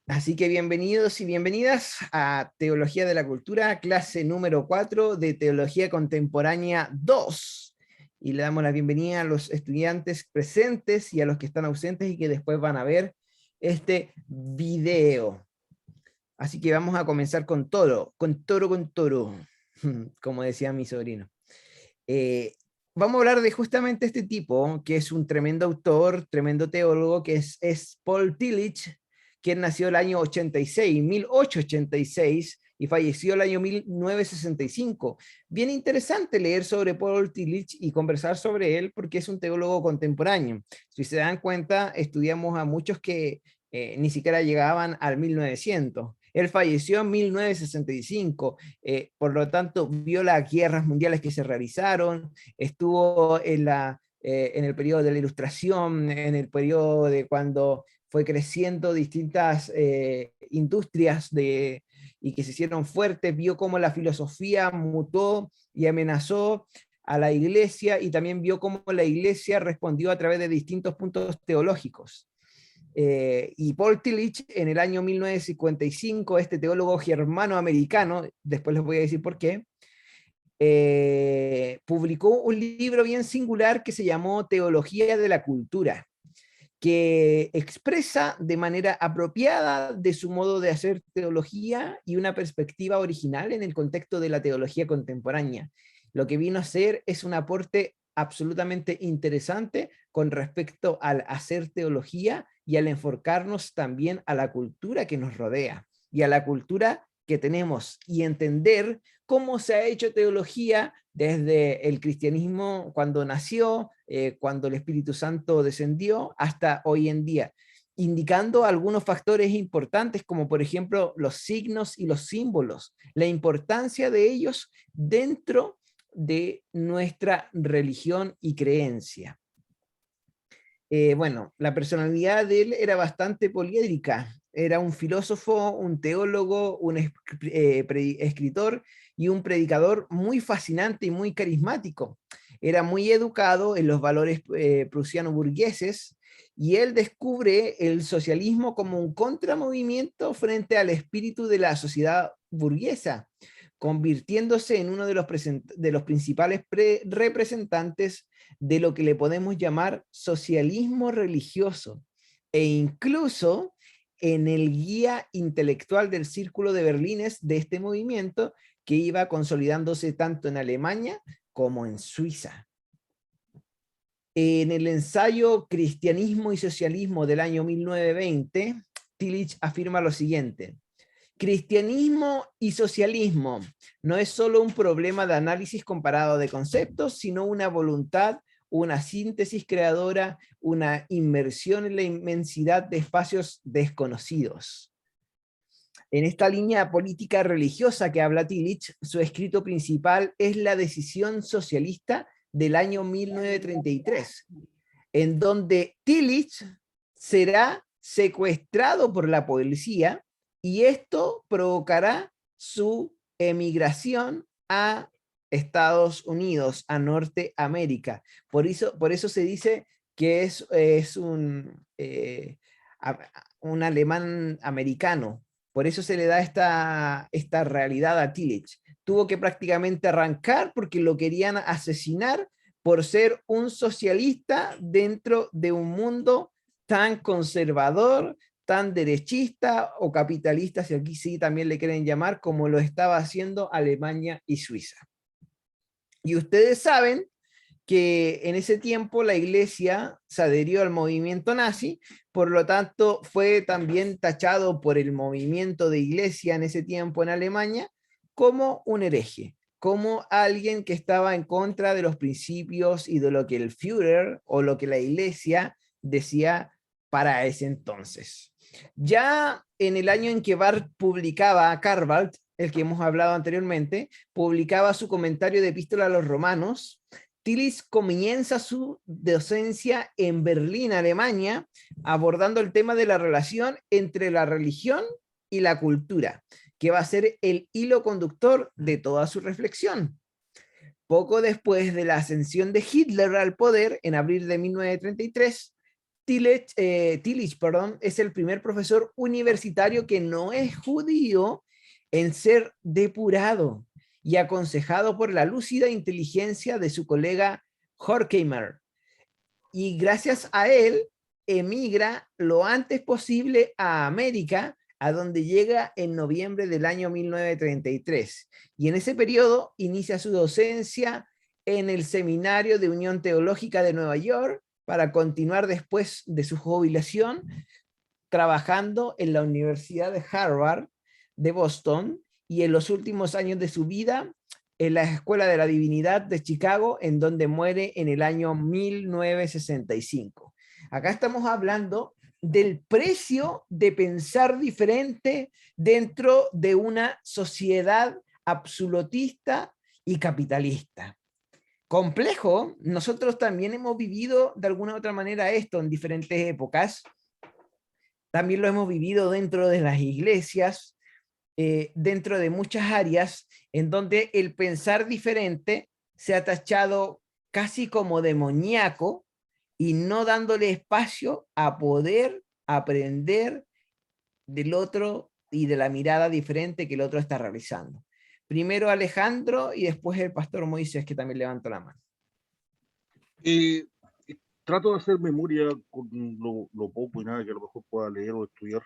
Así que bienvenidos y bienvenidas a Teología de la Cultura, clase número 4 de Teología Contemporánea 2. Y le damos la bienvenida a los estudiantes presentes y a los que están ausentes y que después van a ver este video. Así que vamos a comenzar con toro, como decía mi sobrino. Vamos a hablar de justamente este tipo, que es un tremendo autor, tremendo teólogo, que es Paul Tillich, quien nació el año 86, 1886, y falleció el año 1965. Bien interesante leer sobre Paul Tillich y conversar sobre él, porque es un teólogo contemporáneo. Si se dan cuenta, estudiamos a muchos que ni siquiera llegaban al 1900. Él falleció en 1965, por lo tanto vio las guerras mundiales que se realizaron, estuvo en el periodo de la Ilustración, en el periodo de cuando fue creciendo distintas industrias y que se hicieron fuertes, vio cómo la filosofía mutó y amenazó a la iglesia, y también vio cómo la iglesia respondió a través de distintos puntos teológicos. Y Paul Tillich, en el año 1955, este teólogo germano-americano, después les voy a decir por qué, publicó un libro bien singular que se llamó Teología de la Cultura, que expresa de manera apropiada de su modo de hacer teología y una perspectiva original en el contexto de la teología contemporánea. Lo que vino a ser es un aporte absolutamente interesante con respecto al hacer teología y al enfocarnos también a la cultura que nos rodea y a la cultura que tenemos, y entender cómo se ha hecho teología desde el cristianismo cuando nació, cuando el Espíritu Santo descendió, hasta hoy en día, indicando algunos factores importantes, como por ejemplo los signos y los símbolos, la importancia de ellos dentro de nuestra religión y creencia. Bueno, la personalidad de él era bastante poliédrica. Era un filósofo, un teólogo, un escritor y un predicador muy fascinante y muy carismático. Era muy educado en los valores prusiano-burgueses, y él descubre el socialismo como un contramovimiento frente al espíritu de la sociedad burguesa, convirtiéndose en uno de los principales representantes de lo que le podemos llamar socialismo religioso, e incluso en el guía intelectual del Círculo de Berlines de este movimiento, que iba consolidándose tanto en Alemania como en Suiza. En el ensayo Cristianismo y Socialismo del año 1920, Tillich afirma lo siguiente: cristianismo y socialismo no es solo un problema de análisis comparado de conceptos, sino una voluntad, una síntesis creadora, una inmersión en la inmensidad de espacios desconocidos. En esta línea política religiosa que habla Tillich, su escrito principal es La Decisión Socialista del año 1933, en donde Tillich será secuestrado por la policía, y esto provocará su emigración a Estados Unidos, a Norteamérica. Por eso se dice que es un alemán americano. Por eso se le da esta realidad a Tillich. Tuvo que prácticamente arrancar porque lo querían asesinar por ser un socialista dentro de un mundo tan conservador, tan derechista o capitalista, si aquí sí también le quieren llamar, como lo estaba haciendo Alemania y Suiza. Y ustedes saben que en ese tiempo la iglesia se adherió al movimiento nazi, por lo tanto fue también tachado por el movimiento de iglesia en ese tiempo en Alemania como un hereje, como alguien que estaba en contra de los principios y de lo que el Führer o lo que la iglesia decía para ese entonces. Ya en el año en que Barth publicaba, Carvald, el que hemos hablado anteriormente, publicaba su comentario de Epístola a los Romanos, Tillich comienza su docencia en Berlín, Alemania, abordando el tema de la relación entre la religión y la cultura, que va a ser el hilo conductor de toda su reflexión. Poco después de la ascensión de Hitler al poder, en abril de 1933, Tillich, perdón, es el primer profesor universitario que no es judío en ser depurado y aconsejado por la lúcida inteligencia de su colega Horkheimer. Y gracias a él, emigra lo antes posible a América, a donde llega en noviembre del año 1933. Y en ese periodo inicia su docencia en el Seminario de Unión Teológica de Nueva York, para continuar después de su jubilación trabajando en la Universidad de Harvard de Boston, y en los últimos años de su vida en la Escuela de la Divinidad de Chicago, en donde muere en el año 1965. Acá estamos hablando del precio de pensar diferente dentro de una sociedad absolutista y capitalista. Complejo. Nosotros también hemos vivido de alguna u otra manera esto en diferentes épocas. También lo hemos vivido dentro de las iglesias, dentro de muchas áreas en donde el pensar diferente se ha tachado casi como demoníaco, y no dándole espacio a poder aprender del otro y de la mirada diferente que el otro está realizando. Primero Alejandro y después el pastor Moisés, que también levantó la mano. Eh, Trato de hacer memoria con lo poco y nada que a lo mejor pueda leer o estudiar.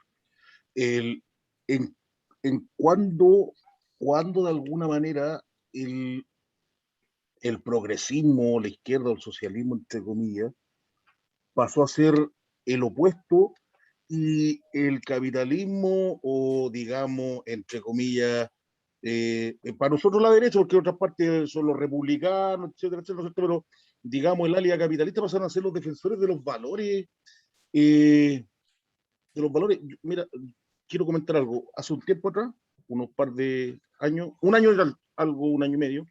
El, en, en cuando de alguna manera el progresismo, la izquierda o el socialismo, entre comillas, pasó a ser el opuesto, y el capitalismo, o digamos, entre comillas, para nosotros la derecha, porque en otras partes son los republicanos, etcétera, etcétera, pero digamos el área capitalista pasaron a ser los defensores eh, de los valores. Mira, quiero comentar algo. Hace un tiempo atrás, unos par de años, un año y algo, un año y medio,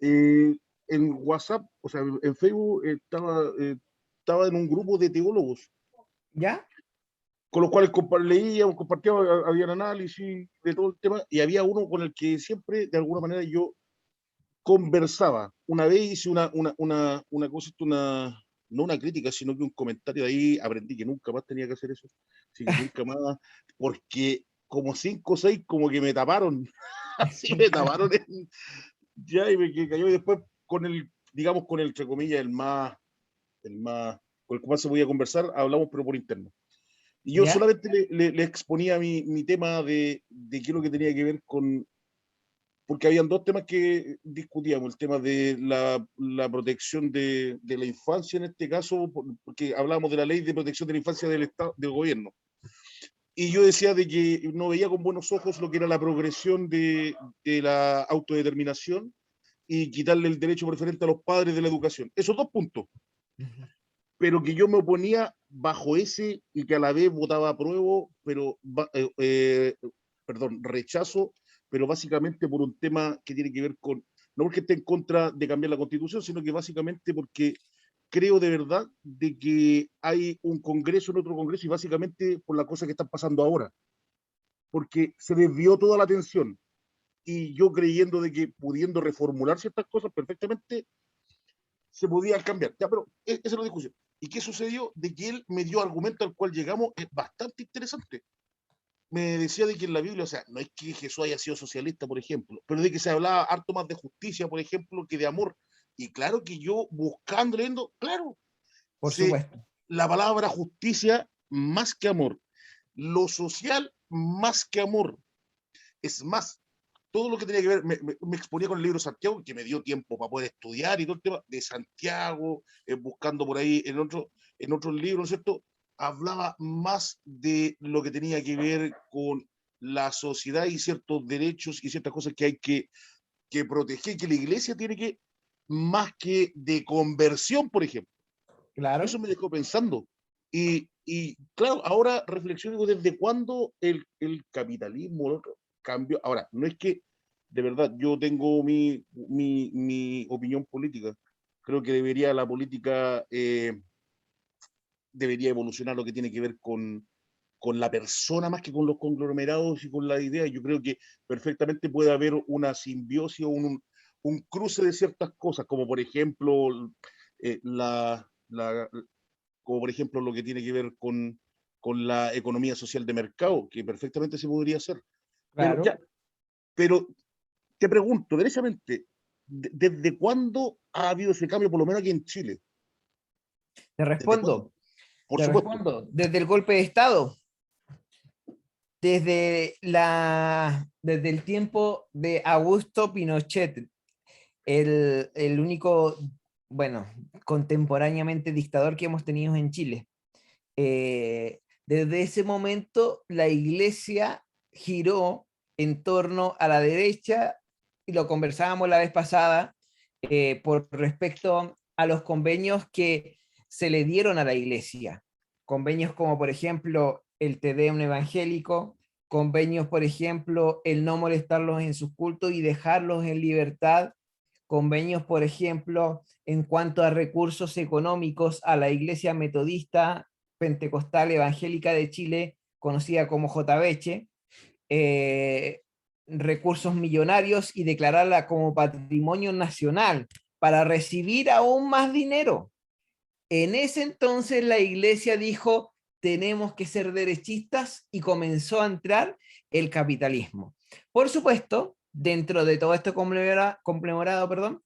eh, en WhatsApp, o sea, en Facebook, estaba en un grupo de teólogos, ¿Ya? con los cuales leíamos, compartíamos, había análisis de todo el tema, y había uno con el que siempre, de alguna manera, yo conversaba. Una vez hice una cosa, no una crítica, sino que un comentario de ahí, aprendí que nunca más tenía que hacer eso, así que nunca más, porque como 5 o 6 como que me taparon, así me taparon, ya, y me cayó, y después con el, digamos, con el, entre comillas, con el que más se podía conversar, hablamos pero por interno. Y yo ¿Ya? solamente le exponía mi tema de qué es lo que tenía que ver con, porque habían dos temas que discutíamos: el tema de la protección de la infancia, en este caso, porque hablábamos de la ley de protección de la infancia del Estado, del gobierno. Y yo decía de que no veía con buenos ojos lo que era la progresión de la autodeterminación y quitarle el derecho preferente a los padres de la educación. Esos dos puntos. Pero que yo me oponía bajo ese, y que a la vez votaba apruebo, pero perdón, rechazo, pero básicamente por un tema que tiene que ver con, no porque esté en contra de cambiar la Constitución, sino que básicamente porque creo de verdad de que hay un Congreso en otro Congreso, y básicamente por las cosas que están pasando ahora, porque se desvió toda la atención, y yo creyendo de que pudiendo reformular ciertas cosas perfectamente se podían cambiar. Ya, pero esa es la discusión. ¿Y qué sucedió? De que él me dio argumento al cual llegamos, es bastante interesante. Me decía de que en la Biblia, o sea, no es que Jesús haya sido socialista, por ejemplo, pero de que se hablaba harto más de justicia, por ejemplo, que de amor. Y claro que yo, buscando, leyendo, claro, Por se, supuesto. la palabra justicia más que amor, lo social más que amor. Es más, todo lo que tenía que ver, me exponía con el libro Santiago, que me dio tiempo para poder estudiar, y todo el tema de Santiago, buscando por ahí en otros libros, ¿no es cierto? Hablaba más de lo que tenía que ver con la sociedad y ciertos derechos y ciertas cosas que hay que proteger, que la iglesia tiene que, más que de conversión, por ejemplo. Claro. Eso me dejó pensando. Y claro, ahora reflexiono desde cuándo el capitalismo, ¿no?, cambió. Ahora, no es que, de verdad, yo tengo mi opinión política. Creo que la política debería evolucionar lo que tiene que ver con la persona más que con los conglomerados y con la idea. Yo creo que perfectamente puede haber una simbiosis o un cruce de ciertas cosas, como por ejemplo la como por ejemplo lo que tiene que ver con la economía social de mercado, que perfectamente se podría hacer. Bueno, Claro. ya, pero te pregunto, derechamente, ¿desde cuándo ha habido ese cambio, por lo menos aquí en Chile? Te ¿Desde cuándo? respondo, Por te supuesto. respondo. Desde el golpe de Estado, desde el tiempo de Augusto Pinochet, el único, bueno, contemporáneamente dictador que hemos tenido en Chile. Desde ese momento, la iglesia giró en torno a la derecha, y lo conversábamos la vez pasada, por respecto a los convenios que se le dieron a la iglesia. Convenios como, por ejemplo, el Te Deum evangélico, convenios, por ejemplo, el no molestarlos en sus cultos y dejarlos en libertad, convenios, por ejemplo, en cuanto a recursos económicos a la Iglesia Metodista Pentecostal Evangélica de Chile, conocida como JBH, eh, recursos millonarios y declararla como patrimonio nacional para recibir aún más dinero. En ese entonces la iglesia dijo, tenemos que ser derechistas, y comenzó a entrar el capitalismo. Por supuesto, dentro de todo esto complemorado, perdón,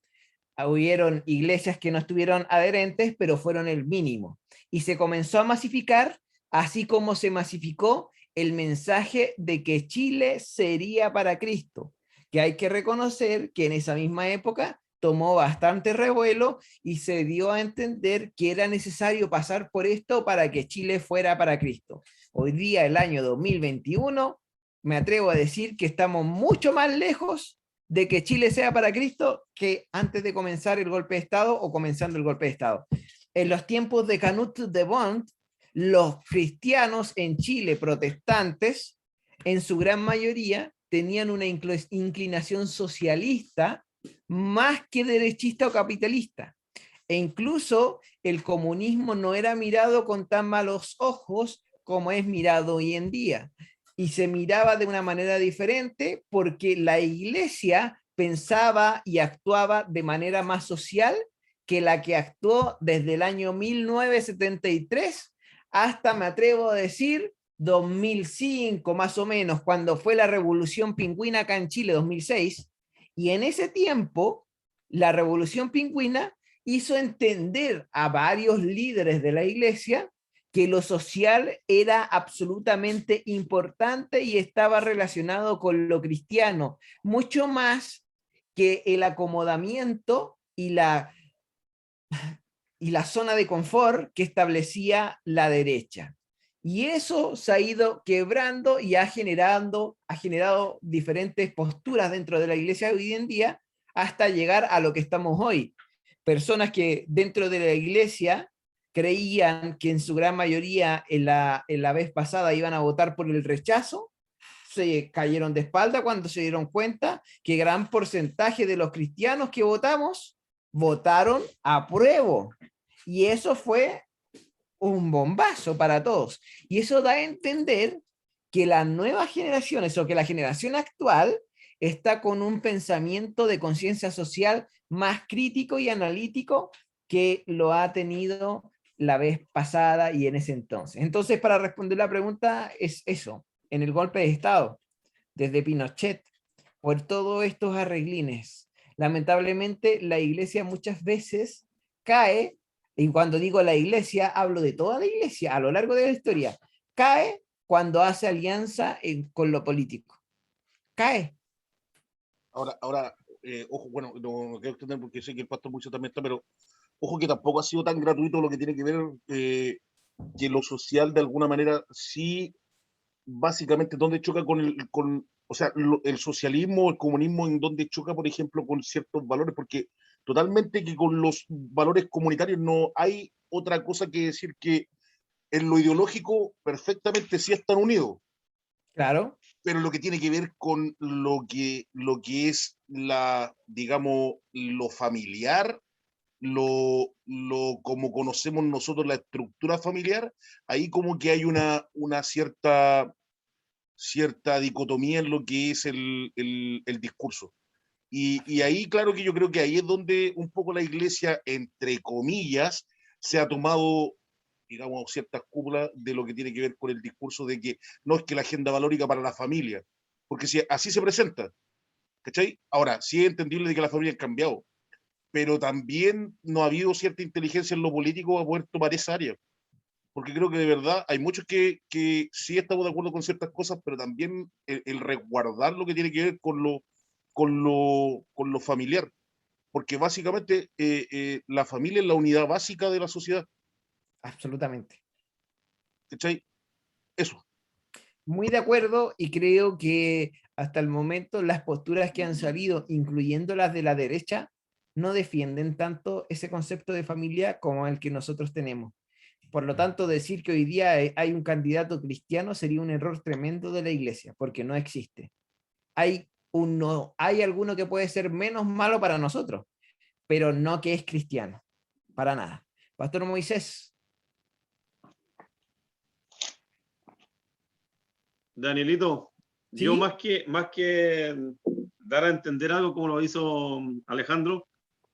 hubieron iglesias que no estuvieron adherentes, pero fueron el mínimo. Y se comenzó a masificar, así como se masificó el mensaje de que Chile sería para Cristo, que hay que reconocer que en esa misma época tomó bastante revuelo y se dio a entender que era necesario pasar por esto para que Chile fuera para Cristo. Hoy día, el año 2021, me atrevo a decir que estamos mucho más lejos de que Chile sea para Cristo que antes de comenzar el golpe de Estado o comenzando el golpe de Estado. En los tiempos de Canut de Bont, los cristianos en Chile protestantes, en su gran mayoría, tenían una inclinación socialista más que derechista o capitalista. E incluso el comunismo no era mirado con tan malos ojos como es mirado hoy en día. Y se miraba de una manera diferente porque la iglesia pensaba y actuaba de manera más social que la que actuó desde el año 1973 hasta, me atrevo a decir, 2005 más o menos, cuando fue la revolución pingüina acá en Chile, 2006. Y en ese tiempo, la revolución pingüina hizo entender a varios líderes de la iglesia que lo social era absolutamente importante y estaba relacionado con lo cristiano, mucho más que el acomodamiento y la zona de confort que establecía la derecha. Y eso se ha ido quebrando y ha generado diferentes posturas dentro de la iglesia hoy en día hasta llegar a lo que estamos hoy. Personas que dentro de la iglesia creían que en su gran mayoría en la vez pasada iban a votar por el rechazo, se cayeron de espalda cuando se dieron cuenta que gran porcentaje de los cristianos que votamos votaron a prueba. Y eso fue un bombazo para todos. Y eso da a entender que las nuevas generaciones o que la generación actual está con un pensamiento de conciencia social más crítico y analítico que lo ha tenido la vez pasada y en ese entonces. Entonces, para responder la pregunta, es eso, en el golpe de Estado, desde Pinochet, por todos estos arreglines. Lamentablemente, la iglesia muchas veces cae, y cuando digo la iglesia, hablo de toda la iglesia a lo largo de la historia, cae cuando hace alianza con lo político. Cae. Ahora, ojo, bueno, no quiero extender porque sé que el pastor mucho también está, pero ojo que tampoco ha sido tan gratuito lo que tiene que ver que lo social de alguna manera sí, básicamente donde choca o sea, el socialismo, el comunismo en donde choca, por ejemplo, con ciertos valores, porque totalmente que con los valores comunitarios no hay otra cosa que decir que en lo ideológico perfectamente sí están unidos, Claro. pero lo que tiene que ver con lo que es digamos, lo familiar, como conocemos nosotros la estructura familiar, ahí como que hay una cierta dicotomía en lo que es el discurso. Y ahí, claro que yo creo que ahí es donde un poco la iglesia, entre comillas, se ha tomado digamos, ciertas cúpulas de lo que tiene que ver con el discurso de que no es que la agenda valórica para la familia, porque si así se presenta, ¿cachai? Ahora, sí es entendible de que la familia ha cambiado, pero también no ha habido cierta inteligencia en lo político para poder tomar esa área, porque creo que de verdad hay muchos que sí estamos de acuerdo con ciertas cosas, pero también el resguardar lo que tiene que ver con lo familiar, porque básicamente la familia es la unidad básica de la sociedad, Absolutamente. ¿cachai? Eso. Muy de acuerdo y creo que hasta el momento las posturas que han salido, incluyendo las de la derecha, no defienden tanto ese concepto de familia como el que nosotros tenemos. Por lo tanto, decir que hoy día hay un candidato cristiano sería un error tremendo de la iglesia, porque no existe. Hay alguno que puede ser menos malo para nosotros, pero no que es cristiano, para nada. Pastor Moisés. Danielito, yo ¿Sí? más que dar a entender algo como lo hizo Alejandro,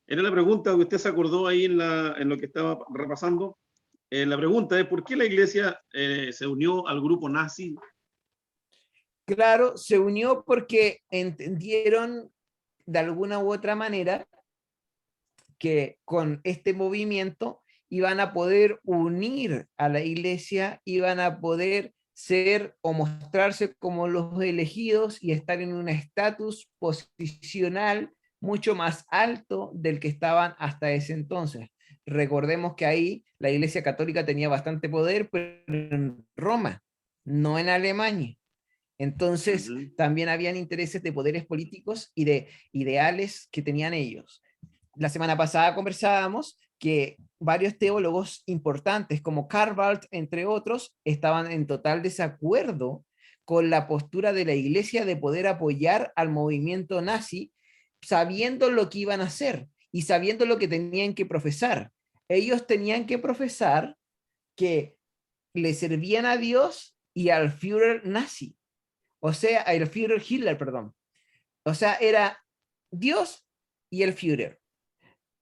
era la pregunta que usted se acordó ahí en lo que estaba repasando. La pregunta es, ¿por qué la iglesia se unió al grupo nazi? Claro, se unió porque entendieron de alguna u otra manera que con este movimiento iban a poder unir a la iglesia, iban a poder ser o mostrarse como los elegidos y estar en un estatus posicional mucho más alto del que estaban hasta ese entonces. Recordemos que ahí la Iglesia Católica tenía bastante poder, pero en Roma, no en Alemania. Entonces, también habían intereses de poderes políticos y de ideales que tenían ellos. La semana pasada conversábamos que varios teólogos importantes, como Karl Barth, entre otros, estaban en total desacuerdo con la postura de la iglesia de poder apoyar al movimiento nazi, sabiendo lo que iban a hacer y sabiendo lo que tenían que profesar. Ellos tenían que profesar que le servían a Dios y al Führer nazi, o sea, al Führer Hitler, perdón. O sea, era Dios y el Führer.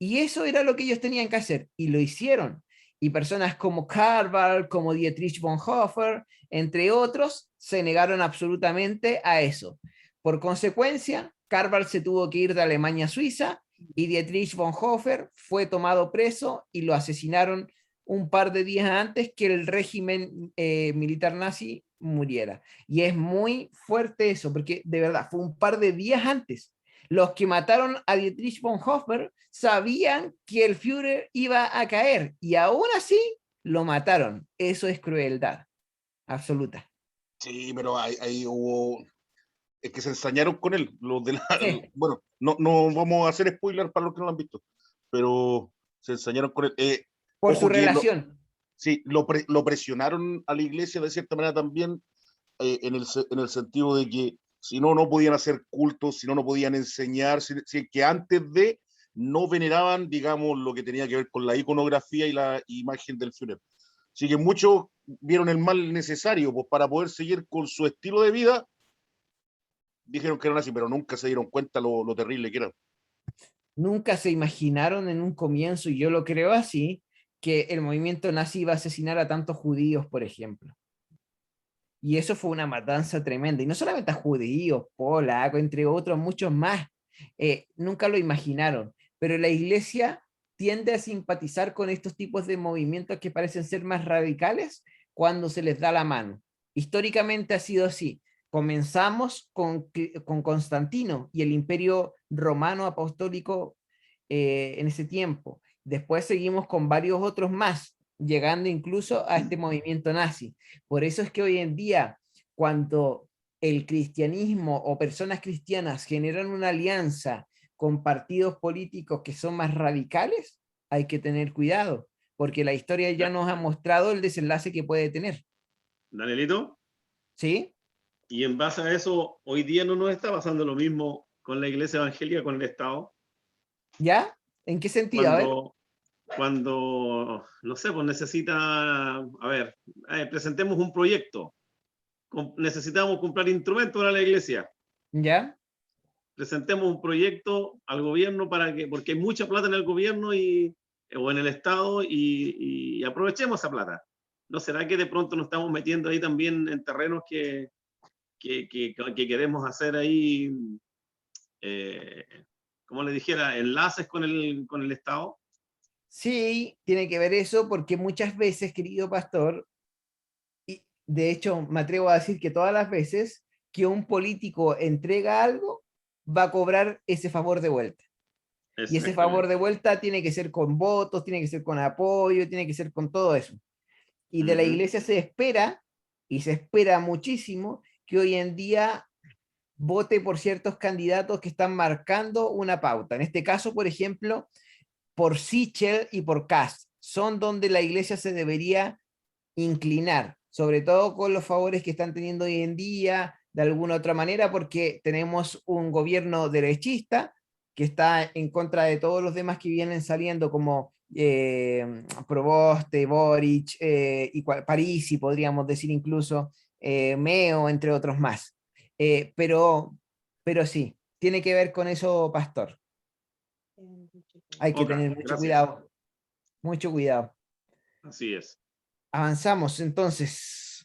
Y eso era lo que ellos tenían que hacer, y lo hicieron. Y personas como Carval, como Dietrich Bonhoeffer, entre otros, se negaron absolutamente a eso. Por consecuencia, Carval se tuvo que ir de Alemania a Suiza y Dietrich Bonhoeffer fue tomado preso y lo asesinaron un par de días antes que el régimen militar nazi muriera. Y es muy fuerte eso, porque de verdad fue un par de días antes. Los que mataron a Dietrich Bonhoeffer sabían que el Führer iba a caer y aún así lo mataron. Eso es crueldad absoluta. Sí, pero ahí hubo, es que se ensañaron con él, los de la, Sí, bueno, no vamos a hacer spoiler para los que no lo han visto, pero se ensañaron con él. por su Ojo que relación. sí, lo presionaron a la iglesia de cierta manera también, en el sentido de que si no, no podían hacer cultos, si no, no podían enseñar, si que antes de no veneraban, digamos, lo que tenía que ver con la iconografía y la imagen del Führer. Así que muchos vieron el mal necesario pues, para poder seguir con su estilo de vida. Dijeron que eran así, pero nunca se dieron cuenta lo terrible que era. Nunca se imaginaron en un comienzo, y yo lo creo así, que el movimiento nazi iba a asesinar a tantos judíos, por ejemplo. Y eso fue una matanza tremenda. Y no solamente a judíos, polacos, entre otros, muchos más. Nunca lo imaginaron. Pero la iglesia tiende a simpatizar con estos tipos de movimientos que parecen ser más radicales cuando se les da la mano. Históricamente ha sido así. Comenzamos con Constantino y el imperio romano apostólico en ese tiempo. Después seguimos con varios otros más, llegando incluso a este movimiento nazi. Por eso es que hoy en día, cuando el cristianismo o personas cristianas generan una alianza con partidos políticos que son más radicales, hay que tener cuidado, porque la historia ya nos ha mostrado el desenlace que puede tener. Danielito, ¿Sí? y en base a eso, hoy día no nos está pasando lo mismo con la iglesia evangélica, con el Estado, ¿Ya? ¿En qué sentido? A ver. cuando, cuando no sé, pues necesita, a ver, presentemos un proyecto, necesitamos comprar instrumentos para la iglesia, ¿Ya? presentemos un proyecto al gobierno para que, porque hay mucha plata en el gobierno y o en el Estado y aprovechemos esa plata. ¿No será que de pronto nos estamos metiendo ahí también en terrenos que queremos hacer ahí, como le dijera, enlaces con el Estado? Sí, tiene que ver eso porque muchas veces, querido pastor, y de hecho me atrevo a decir que todas las veces que un político entrega algo, va a cobrar ese favor de vuelta. Y ese favor Exactamente. de vuelta tiene que ser con votos, tiene que ser con apoyo, tiene que ser con todo eso. Y de la Ujú. iglesia se espera, y se espera muchísimo, que hoy en día vote por ciertos candidatos que están marcando una pauta. En este caso, por ejemplo, por Sichel y por Kast, son donde la iglesia se debería inclinar, sobre todo con los favores que están teniendo hoy en día, de alguna otra manera, porque tenemos un gobierno derechista que está en contra de todos los demás que vienen saliendo, como Proboste, Boric, Parisi, podríamos decir incluso, Meo, entre otros más. Eh, pero, pero sí, tiene que ver con eso, pastor. Hay que Ok, tener mucho gracias. cuidado, mucho cuidado. Así es. Avanzamos entonces.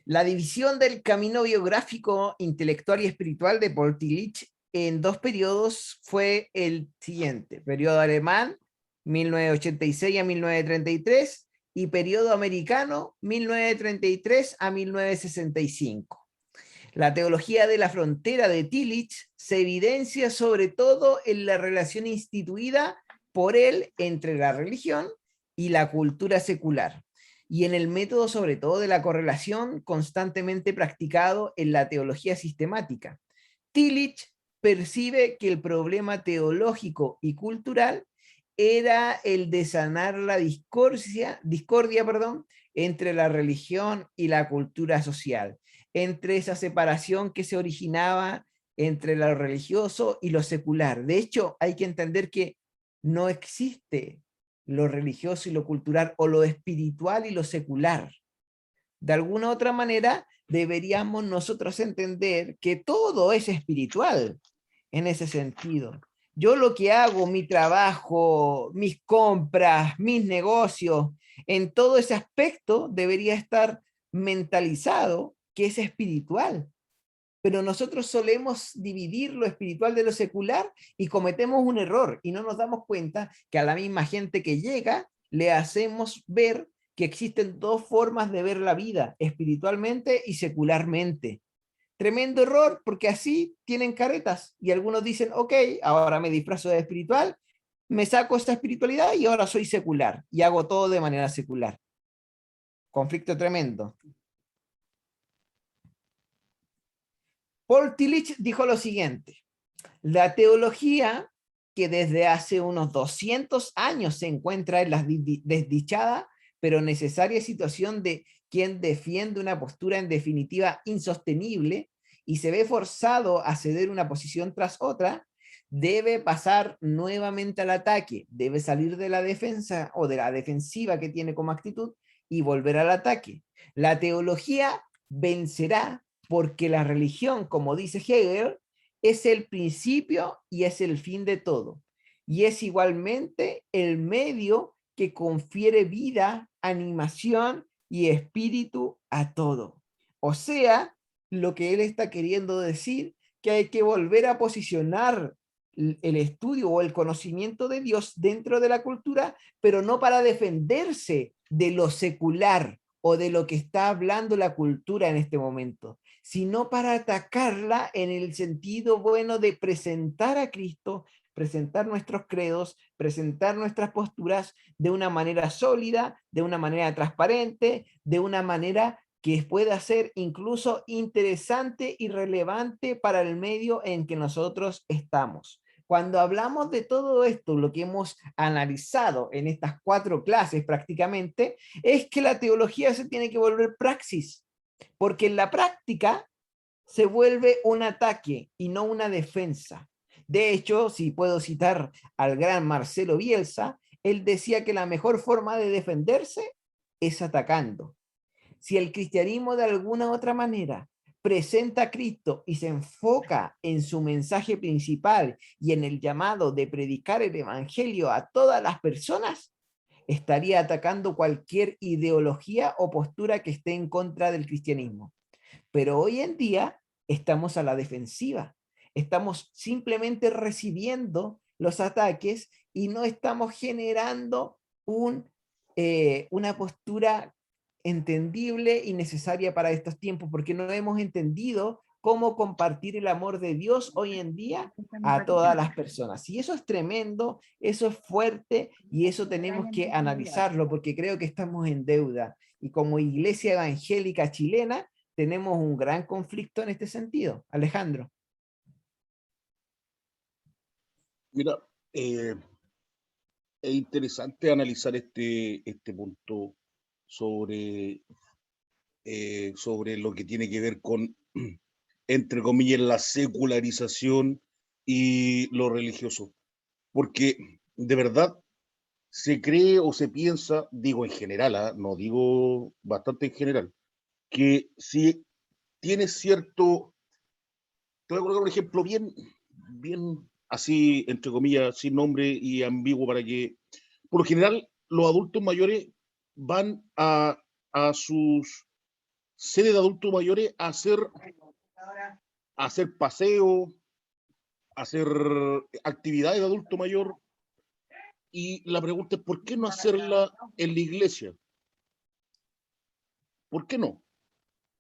La división del camino biográfico, intelectual y espiritual de Paul Tillich en dos periodos fue el siguiente: periodo alemán, 1986 a 1933, y periodo americano, 1933 a 1965. La teología de la frontera de Tillich se evidencia sobre todo en la relación instituida por él entre la religión y la cultura secular, y en el método sobre todo de la correlación constantemente practicado en la teología sistemática. Tillich percibe que el problema teológico y cultural era el de sanar la discordia entre la religión y la cultura social, entre esa separación que se originaba entre lo religioso y lo secular. De hecho, hay que entender que no existe lo religioso y lo cultural, o lo espiritual y lo secular. De alguna u otra manera, deberíamos nosotros entender que todo es espiritual en ese sentido. Yo lo que hago, mi trabajo, mis compras, mis negocios, en todo ese aspecto debería estar mentalizado que es espiritual. Pero nosotros solemos dividir lo espiritual de lo secular y cometemos un error y no nos damos cuenta que a la misma gente que llega le hacemos ver que existen dos formas de ver la vida, espiritualmente y secularmente. Tremendo error, porque así tienen caretas y algunos dicen, ok, ahora me disfrazo de espiritual, me saco esta espiritualidad y ahora soy secular y hago todo de manera secular. Conflicto tremendo. Paul Tillich dijo lo siguiente: la teología, que desde hace unos 200 años se encuentra en la desdichada pero necesaria situación de quien defiende una postura en definitiva insostenible y se ve forzado a ceder una posición tras otra, debe pasar nuevamente al ataque, debe salir de la defensa o de la defensiva que tiene como actitud y volver al ataque. La teología vencerá porque la religión, como dice Hegel, es el principio y es el fin de todo. Y es igualmente el medio que confiere vida, animación y espíritu a todo. O sea, lo que él está queriendo decir, que hay que volver a posicionar el estudio o el conocimiento de Dios dentro de la cultura, pero no para defenderse de lo secular o de lo que está hablando la cultura en este momento, sino para atacarla en el sentido bueno de presentar a Cristo, presentar nuestros credos, presentar nuestras posturas de una manera sólida, de una manera transparente, de una manera que pueda ser incluso interesante y relevante para el medio en que nosotros estamos. Cuando hablamos de todo esto, lo que hemos analizado en estas 4 clases prácticamente, es que la teología se tiene que volver praxis, porque en la práctica se vuelve un ataque y no una defensa. De hecho, si puedo citar al gran Marcelo Bielsa, él decía que la mejor forma de defenderse es atacando. Si el cristianismo de alguna u otra manera presenta a Cristo y se enfoca en su mensaje principal y en el llamado de predicar el evangelio a todas las personas, estaría atacando cualquier ideología o postura que esté en contra del cristianismo. Pero hoy en día estamos a la defensiva. Estamos simplemente recibiendo los ataques y no estamos generando una postura entendible y necesaria para estos tiempos, porque no hemos entendido cómo compartir el amor de Dios hoy en día a todas las personas. Y eso es tremendo, eso es fuerte y eso tenemos que analizarlo, porque creo que estamos en deuda. Y como iglesia evangélica chilena, tenemos un gran conflicto en este sentido. Alejandro. Mira, es interesante analizar este punto sobre, sobre lo que tiene que ver con, entre comillas, la secularización y lo religioso. Porque de verdad se cree o se piensa, digo en general, no digo bastante en general, que si tiene cierto, te voy a colocar un ejemplo bien así, entre comillas, sin nombre y ambiguo para que, por lo general, los adultos mayores van a sus sedes de adultos mayores a hacer paseos, a hacer actividades de adulto mayor, y la pregunta es, ¿por qué no hacerla en la iglesia? ¿Por qué no?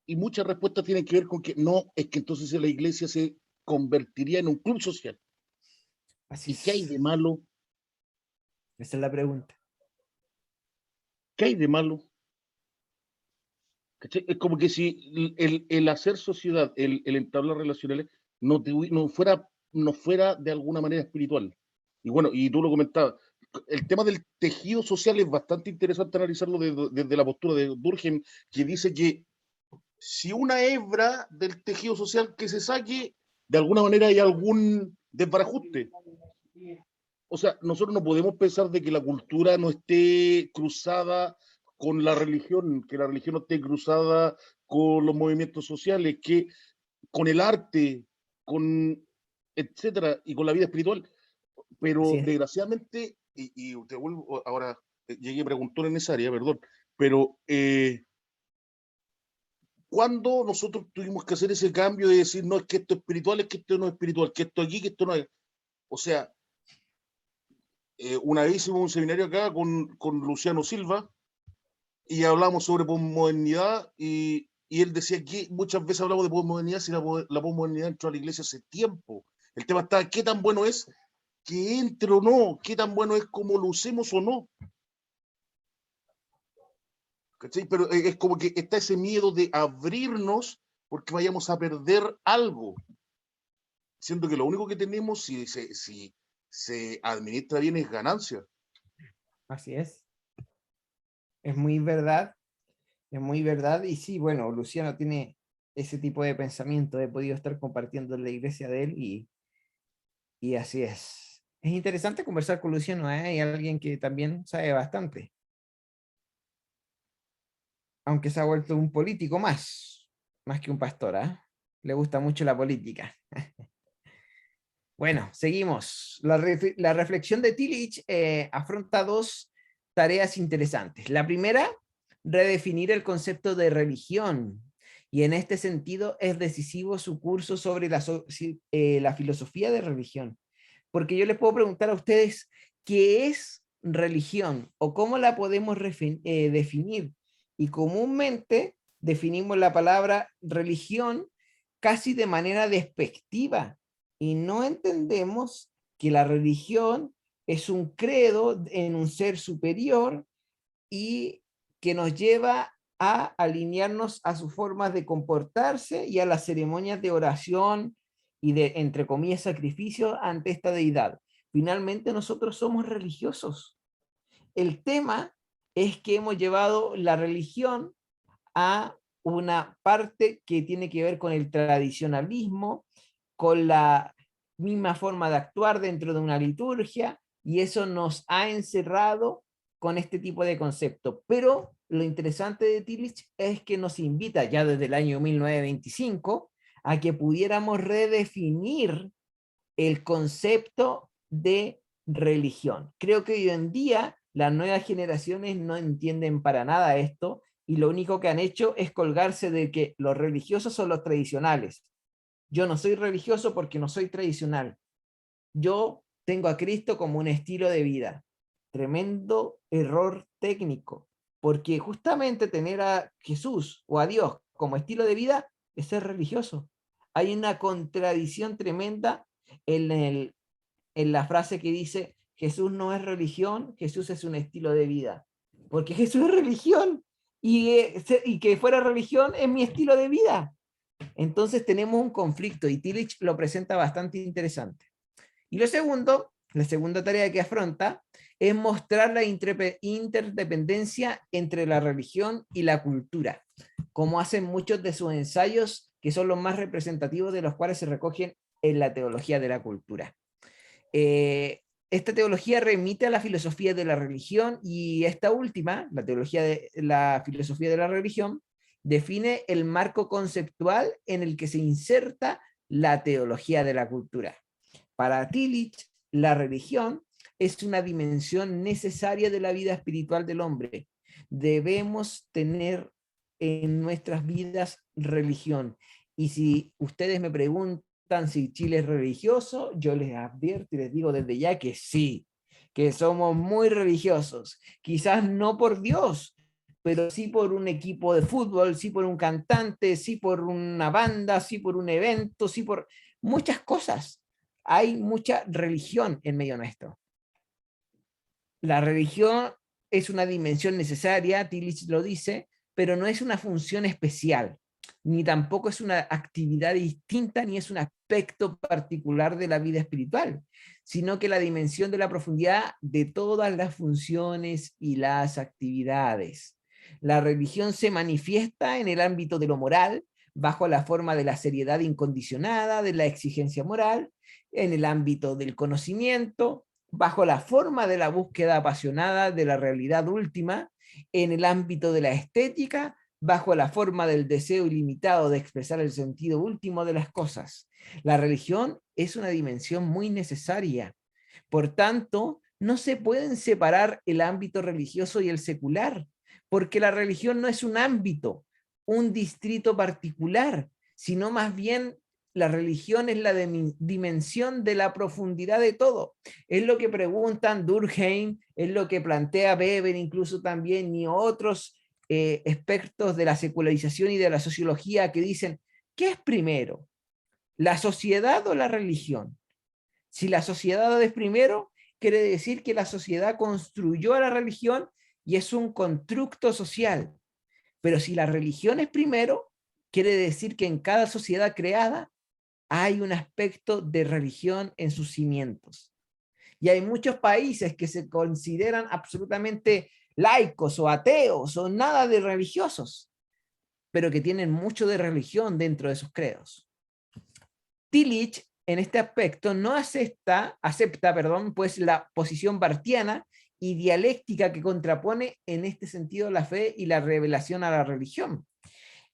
Y muchas respuestas tienen que ver con que no, es que entonces la iglesia se convertiría en un club social. Así ¿Y qué hay es. de malo? Esa es la pregunta. ¿Qué hay de malo? ¿Cachai? Es como que si el hacer sociedad, el entablar relaciones, no fuera de alguna manera espiritual. Y bueno, y tú lo comentabas, el tema del tejido social es bastante interesante analizarlo desde la postura de Durkheim, que dice que si una hebra del tejido social que se saque, de alguna manera hay algún desbarajuste. O sea, nosotros no podemos pensar de que la cultura no esté cruzada con la religión, que la religión no esté cruzada con los movimientos sociales, que con el arte, con etcétera, y con la vida espiritual. Así Pero es. desgraciadamente, y te vuelvo ahora, llegué preguntón en esa área, perdón, pero ¿cuándo nosotros tuvimos que hacer ese cambio de decir, no, es que esto es espiritual, es que esto no es espiritual, que esto aquí, que esto no es? O sea, una vez hicimos un seminario acá con Luciano Silva y hablamos sobre posmodernidad y él decía que muchas veces hablamos de posmodernidad si la posmodernidad entró a la iglesia hace tiempo. El tema está, ¿qué tan bueno es que entre o no? ¿Qué tan bueno es como lo usemos o no? ¿Cachai? Pero es como que está ese miedo de abrirnos porque vayamos a perder algo. Siendo que lo único que tenemos, si se administra bien, es ganancia. Así es. Es muy verdad. Es muy verdad. Y sí, bueno, Luciano tiene ese tipo de pensamiento. He podido estar compartiendo en la iglesia de él y así es. Es interesante conversar con Luciano, ¿eh? Y alguien que también sabe bastante, aunque se ha vuelto un político más que un pastor, ¿eh? Le gusta mucho la política. Bueno, seguimos. La reflexión de Tillich afronta dos tareas interesantes. La primera, redefinir el concepto de religión. Y en este sentido es decisivo su curso sobre la filosofía de religión. Porque yo les puedo preguntar a ustedes, ¿qué es religión? ¿O cómo la podemos definir? Y comúnmente definimos la palabra religión casi de manera despectiva y no entendemos que la religión es un credo en un ser superior y que nos lleva a alinearnos a sus formas de comportarse y a las ceremonias de oración y de, entre comillas, sacrificio ante esta deidad. Finalmente nosotros somos religiosos. El tema es que hemos llevado la religión a una parte que tiene que ver con el tradicionalismo, con la misma forma de actuar dentro de una liturgia, y eso nos ha encerrado con este tipo de concepto. Pero lo interesante de Tillich es que nos invita ya desde el año 1925 a que pudiéramos redefinir el concepto de religión. Creo que hoy en día las nuevas generaciones no entienden para nada esto y lo único que han hecho es colgarse de que los religiosos son los tradicionales. Yo no soy religioso porque no soy tradicional. Yo tengo a Cristo como un estilo de vida. Tremendo error técnico, porque justamente tener a Jesús o a Dios como estilo de vida es ser religioso. Hay una contradicción tremenda en la frase que dice Jesús no es religión, Jesús es un estilo de vida. Porque Jesús es religión y que fuera religión es mi estilo de vida. Entonces tenemos un conflicto y Tillich lo presenta bastante interesante. Y lo segundo, la segunda tarea que afronta es mostrar la interdependencia entre la religión y la cultura, como hacen muchos de sus ensayos, que son los más representativos de los cuales se recogen en la teología de la cultura. Esta teología remite a la filosofía de la religión y esta última, la filosofía de la religión, define el marco conceptual en el que se inserta la teología de la cultura. Para Tillich, la religión es una dimensión necesaria de la vida espiritual del hombre. Debemos tener en nuestras vidas religión. Y si ustedes me preguntan si Chile es religioso, yo les advierto y les digo desde ya que sí, que somos muy religiosos. Quizás no por Dios, pero sí por un equipo de fútbol, sí por un cantante, sí por una banda, sí por un evento, sí por muchas cosas. Hay mucha religión en medio nuestro. La religión es una dimensión necesaria, Tillich lo dice, pero no es una función especial, ni tampoco es una actividad distinta, ni es un aspecto particular de la vida espiritual, sino que la dimensión de la profundidad de todas las funciones y las actividades. La religión se manifiesta en el ámbito de lo moral, bajo la forma de la seriedad incondicionada, de la exigencia moral, en el ámbito del conocimiento, bajo la forma de la búsqueda apasionada de la realidad última, en el ámbito de la estética, bajo la forma del deseo ilimitado de expresar el sentido último de las cosas. La religión es una dimensión muy necesaria. Por tanto, no se pueden separar el ámbito religioso y el secular, porque la religión no es un ámbito, un distrito particular, sino más bien la religión es la dimensión de la profundidad de todo. Es lo que preguntan Durkheim, es lo que plantea Weber incluso también, y otros expertos de la secularización y de la sociología que dicen, ¿qué es primero? ¿La sociedad o la religión? Si la sociedad es primero, quiere decir que la sociedad construyó a la religión y es un constructo social. Pero si la religión es primero, quiere decir que en cada sociedad creada hay un aspecto de religión en sus cimientos. Y hay muchos países que se consideran absolutamente laicos o ateos o nada de religiosos, pero que tienen mucho de religión dentro de sus credos. Tillich, en este aspecto, no acepta, pues la posición barthiana y dialéctica que contrapone en este sentido la fe y la revelación a la religión.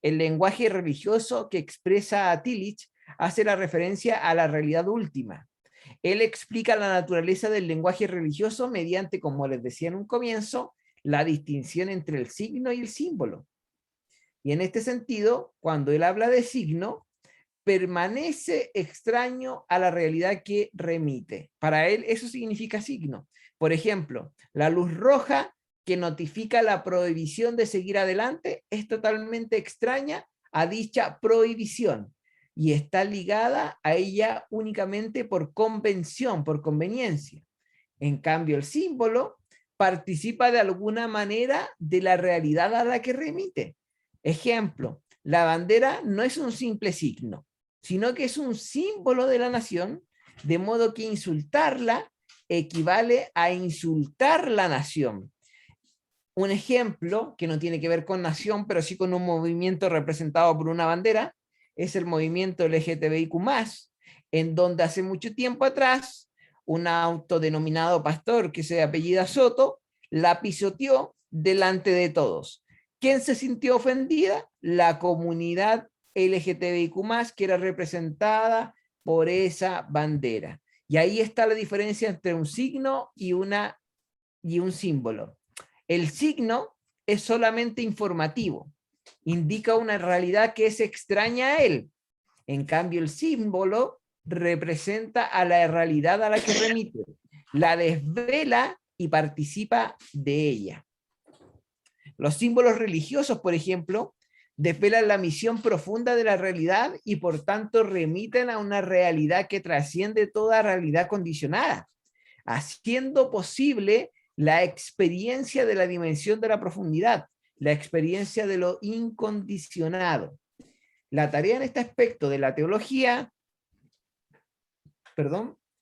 El lenguaje religioso que expresa a Tillich hace la referencia a la realidad última. Él explica la naturaleza del lenguaje religioso mediante, como les decía en un comienzo, la distinción entre el signo y el símbolo. Y en este sentido, cuando él habla de signo, permanece extraño a la realidad que remite. Para él eso significa signo. Por ejemplo, la luz roja que notifica la prohibición de seguir adelante es totalmente extraña a dicha prohibición y está ligada a ella únicamente por convención, por conveniencia. En cambio, el símbolo participa de alguna manera de la realidad a la que remite. Ejemplo, la bandera no es un simple signo, sino que es un símbolo de la nación, de modo que insultarla equivale a insultar la nación. Un ejemplo que no tiene que ver con nación, pero sí con un movimiento representado por una bandera, es el movimiento LGTBIQ+, en donde hace mucho tiempo atrás, un autodenominado pastor que se apellida Soto, la pisoteó delante de todos. ¿Quién se sintió ofendida? La comunidad LGTBIQ+, que era representada por esa bandera. Y ahí está la diferencia entre un signo y un símbolo. El signo es solamente informativo, indica una realidad que es extraña a él. En cambio, el símbolo representa a la realidad a la que remite, la desvela y participa de ella. Los símbolos religiosos, por ejemplo, desvelan la misión profunda de la realidad y por tanto remiten a una realidad que trasciende toda realidad condicionada, haciendo posible la experiencia de la dimensión de la profundidad, la experiencia de lo incondicionado. La tarea en este aspecto de la teología,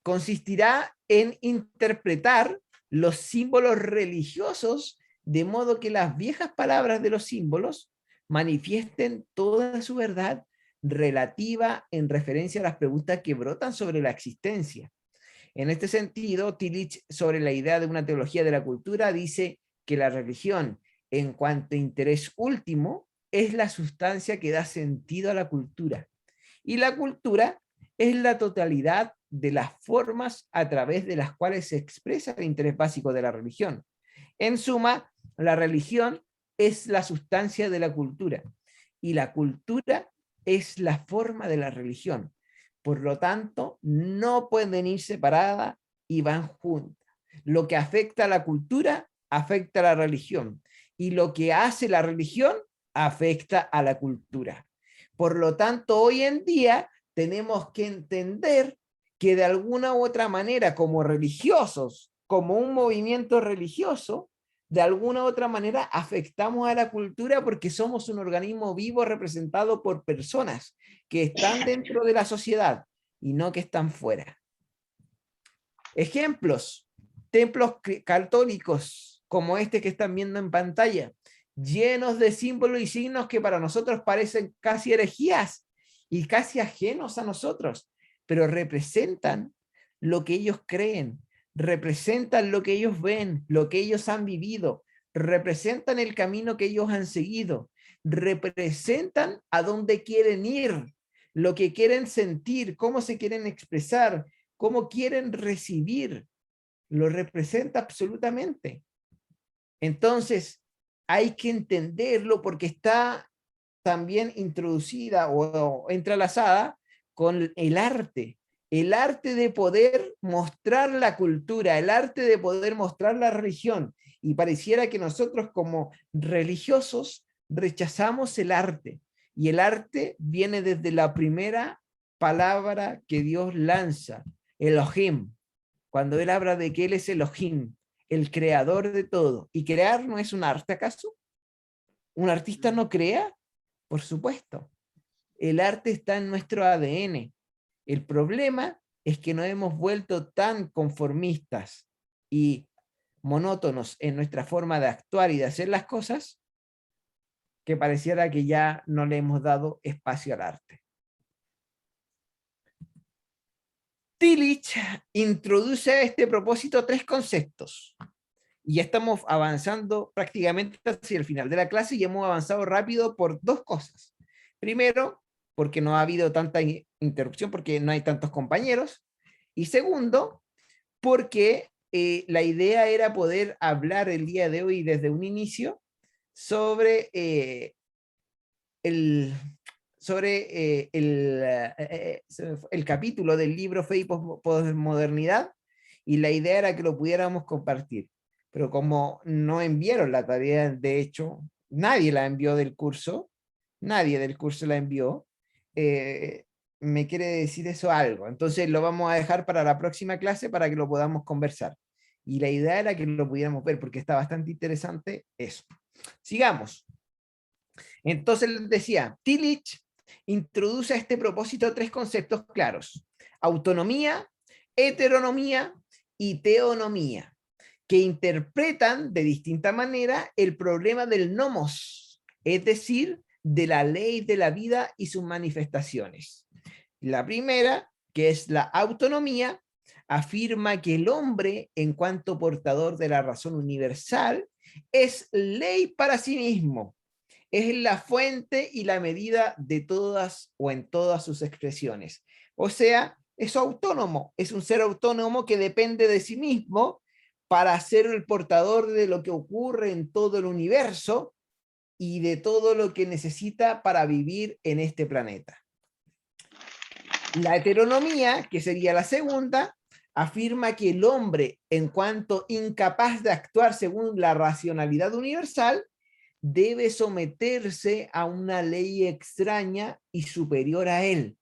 consistirá en interpretar los símbolos religiosos de modo que las viejas palabras de los símbolos manifiesten toda su verdad relativa en referencia a las preguntas que brotan sobre la existencia. En este sentido, Tillich, sobre la idea de una teología de la cultura, dice que la religión, en cuanto a interés último, es la sustancia que da sentido a la cultura. Y la cultura es la totalidad de las formas a través de las cuales se expresa el interés básico de la religión. En suma, la religión es la sustancia de la cultura y la cultura es la forma de la religión. Por lo tanto, no pueden ir separadas y van juntas. Lo que afecta a la cultura afecta a la religión y lo que hace la religión afecta a la cultura. Por lo tanto, hoy en día tenemos que entender que de alguna u otra manera, como religiosos, como un movimiento religioso, de alguna u otra manera afectamos a la cultura porque somos un organismo vivo representado por personas que están dentro de la sociedad y no que están fuera. Ejemplos: templos católicos como este que están viendo en pantalla, llenos de símbolos y signos que para nosotros parecen casi herejías y casi ajenos a nosotros, pero representan lo que ellos creen, representan lo que ellos ven, lo que ellos han vivido, representan el camino que ellos han seguido, representan a dónde quieren ir, lo que quieren sentir, cómo se quieren expresar, cómo quieren recibir, lo representa absolutamente. Entonces, hay que entenderlo porque está también introducida o entrelazada con el arte de poder mostrar la cultura, el arte de poder mostrar la religión. Y pareciera que nosotros como religiosos rechazamos el arte. Y el arte viene desde la primera palabra que Dios lanza, Elohim. Cuando él habla de que él es Elohim, el creador de todo. ¿Y crear no es un arte acaso? ¿Un artista no crea? Por supuesto. El arte está en nuestro ADN. El problema es que nos hemos vuelto tan conformistas y monótonos en nuestra forma de actuar y de hacer las cosas que pareciera que ya no le hemos dado espacio al arte. Tillich introduce a este propósito 3 conceptos. Y ya estamos avanzando prácticamente hacia el final de la clase y hemos avanzado rápido por 2 cosas. Primero, porque no ha habido tanta interrupción, porque no hay tantos compañeros. Y segundo, porque la idea era poder hablar el día de hoy desde un inicio sobre el capítulo del libro Fe y Posmodernidad, y la idea era que lo pudiéramos compartir. Pero como no enviaron la tarea, de hecho, nadie la envió del curso, nadie del curso la envió, me quiere decir eso algo. Entonces lo vamos a dejar para la próxima clase para que lo podamos conversar. Y la idea era que lo pudiéramos ver porque está bastante interesante eso. Sigamos. Entonces les decía, Tillich introduce a este propósito 3 conceptos claros: autonomía, heteronomía y teonomía, que interpretan de distinta manera el problema del nomos, es decir, de la ley de la vida y sus manifestaciones. La primera, que es la autonomía, afirma que el hombre, en cuanto portador de la razón universal, es ley para sí mismo, es la fuente y la medida de todas o en todas sus expresiones. O sea, es autónomo, es un ser autónomo que depende de sí mismo para ser el portador de lo que ocurre en todo el universo y de todo lo que necesita para vivir en este planeta. La heteronomía, que sería la segunda, afirma que el hombre, en cuanto incapaz de actuar según la racionalidad universal, debe someterse a una ley extraña y superior a él,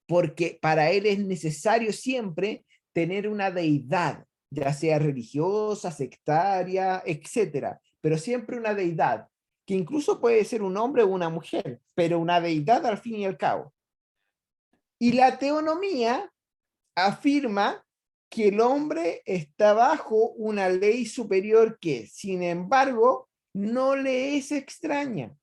porque para él es necesario siempre tener una deidad, ya sea religiosa, sectaria, etcétera, pero siempre una deidad, que incluso puede ser un hombre o una mujer, pero una deidad al fin y al cabo. Y la teonomía afirma que el hombre está bajo una ley superior que, sin embargo, no le es extraña.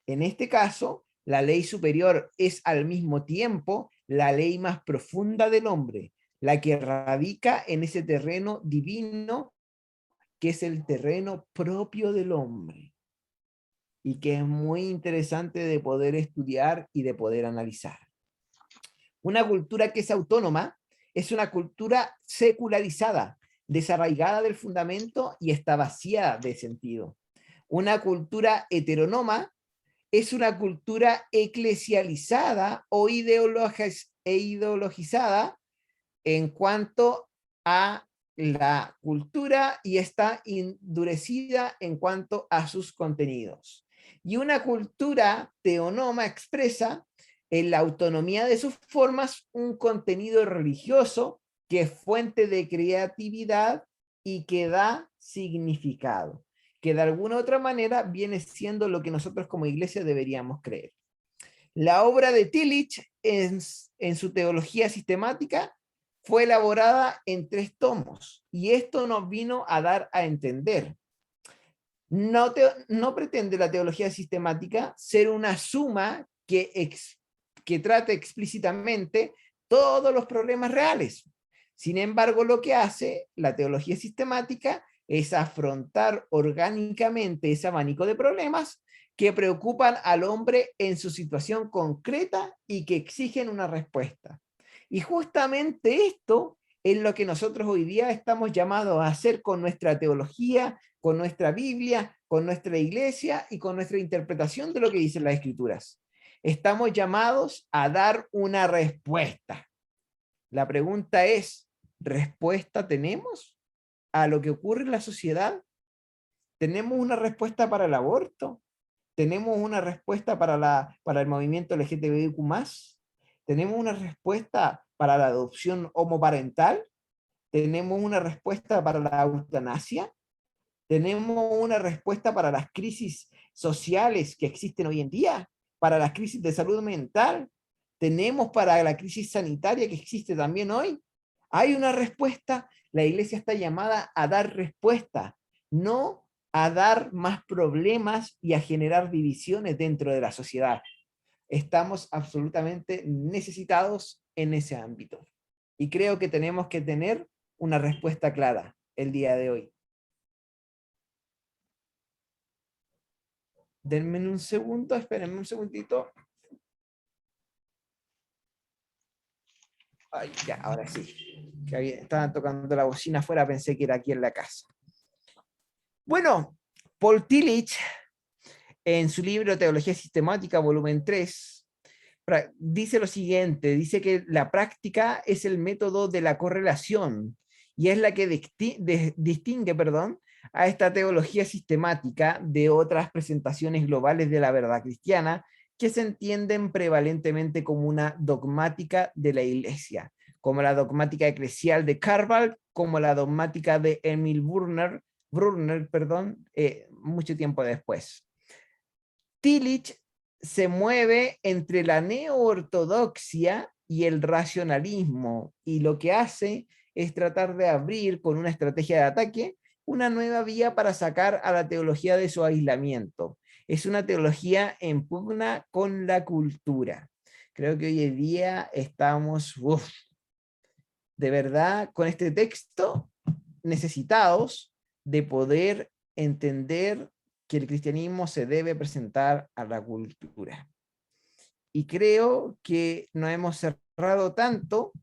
En este caso, la ley superior es al mismo tiempo la ley más profunda del hombre, la que radica en ese terreno divino que es el terreno propio del hombre y que es muy interesante de poder estudiar y de poder analizar. Una cultura que es autónoma es una cultura secularizada, desarraigada del fundamento y está vacía de sentido. Una cultura heteronoma es una cultura eclesializada o ideologizada en cuanto a la cultura y está endurecida en cuanto a sus contenidos. Y una cultura teonoma expresa en la autonomía de sus formas un contenido religioso que es fuente de creatividad y que da significado, que de alguna otra manera viene siendo lo que nosotros como iglesia deberíamos creer. La obra de Tillich en su teología sistemática fue elaborada en 3 tomos y esto nos vino a dar a entender. No pretende la teología sistemática ser una suma que trate explícitamente todos los problemas reales. Sin embargo, lo que hace la teología sistemática es afrontar orgánicamente ese abanico de problemas que preocupan al hombre en su situación concreta y que exigen una respuesta. Y justamente esto es lo que nosotros hoy día estamos llamados a hacer con nuestra teología, con nuestra Biblia, con nuestra iglesia y con nuestra interpretación de lo que dicen las Escrituras. Estamos llamados a dar una respuesta. La pregunta es, ¿respuesta tenemos a lo que ocurre en la sociedad? ¿Tenemos una respuesta para el aborto? ¿Tenemos una respuesta para el movimiento LGTBIQ+? ¿Tenemos una respuesta para la adopción homoparental? ¿Tenemos una respuesta para la eutanasia? ¿Tenemos una respuesta para las crisis sociales que existen hoy en día? ¿Para las crisis de salud mental? ¿Tenemos para la crisis sanitaria que existe también hoy? ¿Hay una respuesta? La iglesia está llamada a dar respuesta, no a dar más problemas y a generar divisiones dentro de la sociedad. Estamos absolutamente necesitados en ese ámbito. Y creo que tenemos que tener una respuesta clara el día de hoy. Denme un segundo, espérenme un segundito. Ay, ya, ahora sí. Estaban tocando la bocina afuera, pensé que era aquí en la casa. Bueno, Paul Tillich, en su libro Teología Sistemática, volumen 3, dice lo siguiente, dice que la práctica es el método de la correlación y es la que distingue, a esta teología sistemática de otras presentaciones globales de la verdad cristiana que se entienden prevalentemente como una dogmática de la Iglesia, como la dogmática eclesial de Carval, como la dogmática de Emil Brunner, mucho tiempo después. Tillich se mueve entre la neoortodoxia y el racionalismo, y lo que hace es tratar de abrir con una estrategia de ataque una nueva vía para sacar a la teología de su aislamiento. Es una teología en pugna con la cultura. Creo que hoy en día estamos, de verdad, con este texto necesitados de poder entender que el cristianismo se debe presentar a la cultura. Y creo que nos hemos cerrado tanto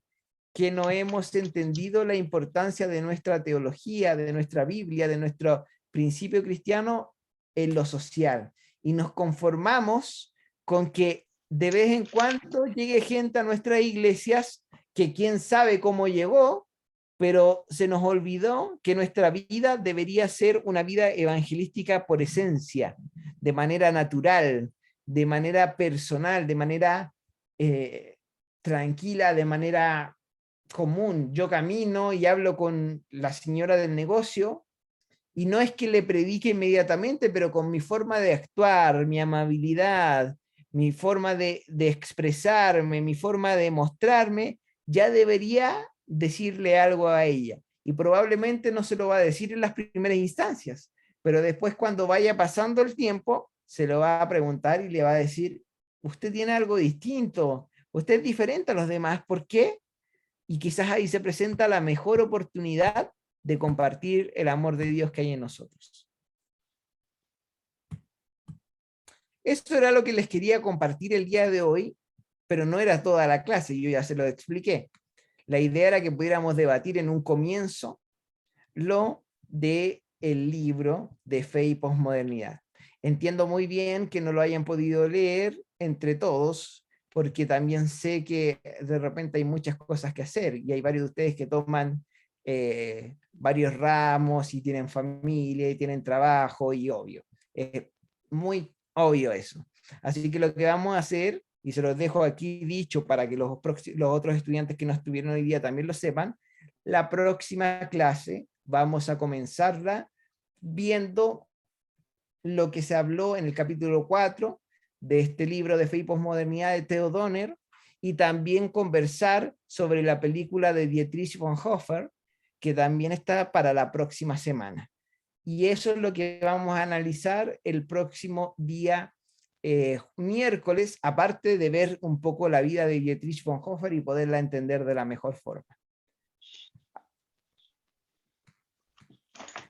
que no hemos entendido la importancia de nuestra teología, de nuestra Biblia, de nuestro principio cristiano en lo social. Y nos conformamos con que de vez en cuando llegue gente a nuestras iglesias que quién sabe cómo llegó, pero se nos olvidó que nuestra vida debería ser una vida evangelística por esencia, de manera natural, de manera personal, de manera tranquila, de manera común. Yo camino y hablo con la señora del negocio y no es que le predique inmediatamente, pero con mi forma de actuar, mi amabilidad, mi forma de expresarme, mi forma de mostrarme, ya debería decirle algo a ella. Y probablemente no se lo va a decir en las primeras instancias, pero después cuando vaya pasando el tiempo, se lo va a preguntar y le va a decir, usted tiene algo distinto, usted es diferente a los demás, ¿por qué? Y quizás ahí se presenta la mejor oportunidad de compartir el amor de Dios que hay en nosotros. Eso era lo que les quería compartir el día de hoy, pero no era toda la clase, yo ya se lo expliqué. La idea era que pudiéramos debatir en un comienzo lo de el libro de Fe y Posmodernidad. Entiendo muy bien que no lo hayan podido leer entre todos, porque también sé que de repente hay muchas cosas que hacer y hay varios de ustedes que toman varios ramos y tienen familia y tienen trabajo y obvio. Muy obvio eso. Así que lo que vamos a hacer, y se los dejo aquí dicho para que los otros estudiantes que no estuvieron hoy día también lo sepan, la próxima clase vamos a comenzarla viendo lo que se habló en el capítulo 4 de este libro de Fe y Posmodernidad de Theo Donner, y también conversar sobre la película de Dietrich Bonhoeffer, que también está para la próxima semana. Y eso es lo que vamos a analizar el próximo día miércoles, aparte de ver un poco la vida de Dietrich Bonhoeffer y poderla entender de la mejor forma.